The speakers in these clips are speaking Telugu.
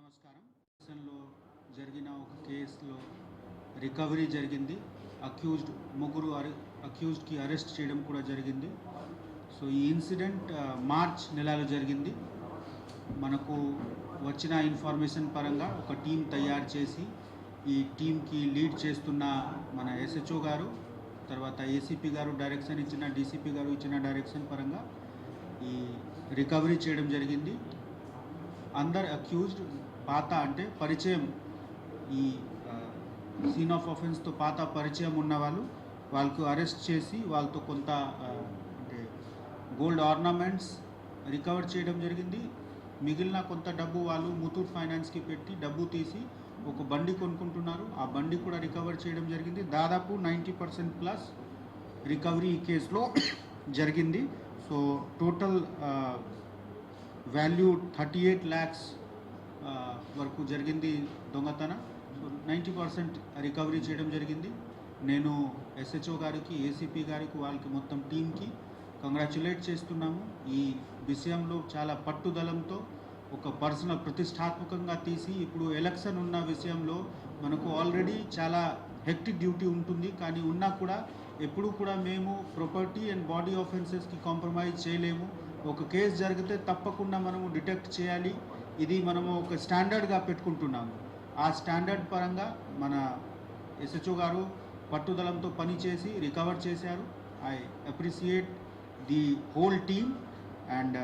నమస్కారం. లో జరిగిన ఒక కేసులో రికవరీ జరిగింది. ముగ్గురు అక్యూజ్డ్కి అరెస్ట్ చేయడం కూడా జరిగింది. సో ఈ ఇన్సిడెంట్ మార్చ్ నెలలో జరిగింది. మనకు వచ్చిన ఇన్ఫర్మేషన్ పరంగా ఒక టీం తయారు చేసి ఈ టీంకి లీడ్ చేస్తున్న మన ఎస్హెచ్ఓ గారు, తర్వాత ఏసీపీ గారు డైరెక్షన్ ఇచ్చిన, డీసీపీ గారు ఇచ్చిన డైరెక్షన్ పరంగా ఈ రికవరీ చేయడం జరిగింది. అందరు అక్యూజ్డ్ పాత అంటే పరిచయం, ఈ సీన్ ఆఫ్ ఆఫెన్స్తో పాత పరిచయం ఉన్న వాళ్ళకు అరెస్ట్ చేసి వాళ్ళతో కొంత అంటే గోల్డ్ ఆర్నమెంట్స్ రికవర్ చేయడం జరిగింది. మిగిలిన కొంత డబ్బు వాళ్ళు ముతూట్ ఫైనాన్స్కి పెట్టి డబ్బు తీసి ఒక బండి కొనుక్కుంటున్నారు. ఆ బండి కూడా రికవర్ చేయడం జరిగింది. దాదాపు 90% ప్లస్ రికవరీ ఈ కేసులో జరిగింది. సో టోటల్ వాల్యూ 38 lakhs వరకు జరిగింది దొంగతనం. సో 90% రికవరీ చేయడం జరిగింది. నేను ఎస్హెచ్ఓ గారికి, ఏసీపీ గారికి, వాళ్ళకి మొత్తం టీంకి కంగ్రాచ్యులేట్ చేస్తున్నాము. ఈ విషయంలో చాలా పట్టుదలంతో ఒక పర్సనల్ ప్రతిష్టాత్మకంగా తీసి, ఇప్పుడు ఎలక్షన్ ఉన్న విషయంలో మనకు ఆల్రెడీ చాలా హెక్టిక్ డ్యూటీ ఉంటుంది. కానీ ఉన్నా కూడా ఎప్పుడు కూడా మేము ప్రాపర్టీ అండ్ బాడీ ఆఫెన్సెస్కి కాంప్రమైజ్ చేయలేము. ఒక కేసు జరిగితే తప్పకుండా మనము డిటెక్ట్ చేయాలి. ఇది మనము ఒక స్టాండర్డ్గా పెట్టుకుంటున్నాము. ఆ స్టాండర్డ్ పరంగా మన ఎస్హెచ్ఓ గారు పట్టుదలంతో పనిచేసి రికవర్ చేశారు. I appreciate the whole team. And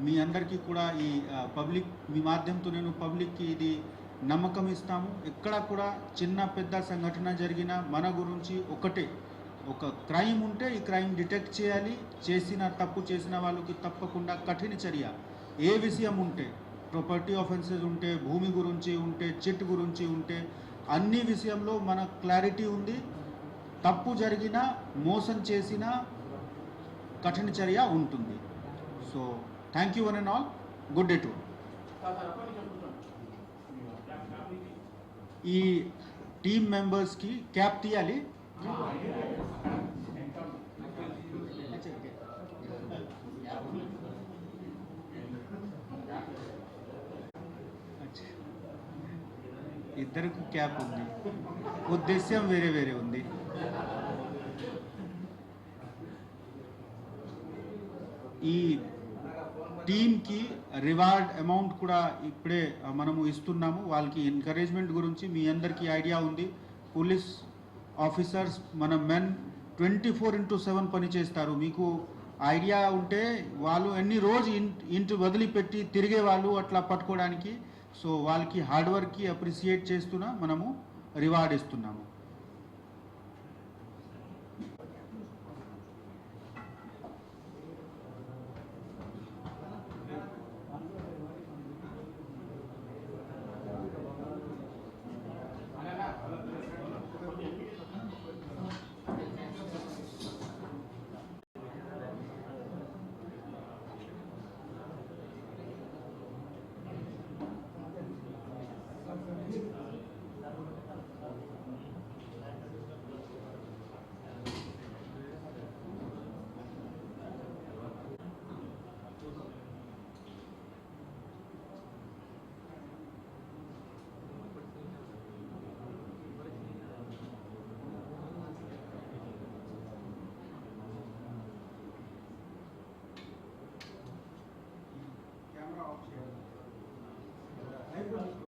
మీ అందరికీ కూడా ఈ పబ్లిక్, మీ మాధ్యమంతో నేను పబ్లిక్కి ఇది నమ్మకం ఇస్తాము. ఎక్కడ కూడా చిన్న పెద్ద సంఘటన జరిగిన మన గురించి ఒకటే, ఒక క్రైమ్ ఉంటే ఈ క్రైమ్ డిటెక్ట్ చేయాలి. తప్పు చేసిన వాళ్ళకి తప్పకుండా కఠిన చర్య. ఏ విషయం ఉంటే, ప్రాపర్టీ ఆఫెన్సెస్ ఉంటే, భూమి గురించి ఉంటే, చిట్ గురించి ఉంటే, అన్ని విషయంలో మన క్లారిటీ ఉంది. తప్పు జరిగినా, మోసం చేసినా కఠిన చర్య ఉంటుంది. So thank you one and all. Good day to. ఈ టీమ్ మెంబర్స్కి క్యాప్ తీయాలి. ఇద్దరికి క్యాప్ ఉంది, ఉద్దేశ్యం వేరే వేరే ఉంది. ఈ టీమ్కి రివార్డ్ అమౌంట్ కూడా ఇప్పుడే మనము ఇస్తున్నాము. వాళ్ళకి ఎంకరేజ్మెంట్ గురించి మీ అందరికీ ఐడియా ఉంది. పోలీస్ ఆఫీసర్స్ మన మెన్ 24/7 పని చేస్తారు. మీకు ఐడియా ఉంటే వాళ్ళు ఎన్ని రోజు ఇంటి వదిలిపెట్టి తిరిగే వాళ్ళు అట్లా పట్టుకోవడానికి. సో వాళ్ళకి హార్డ్ వర్క్కి అప్రిషియేట్ చేస్తున్నా మనము రివార్డ్ ఇస్తున్నాము.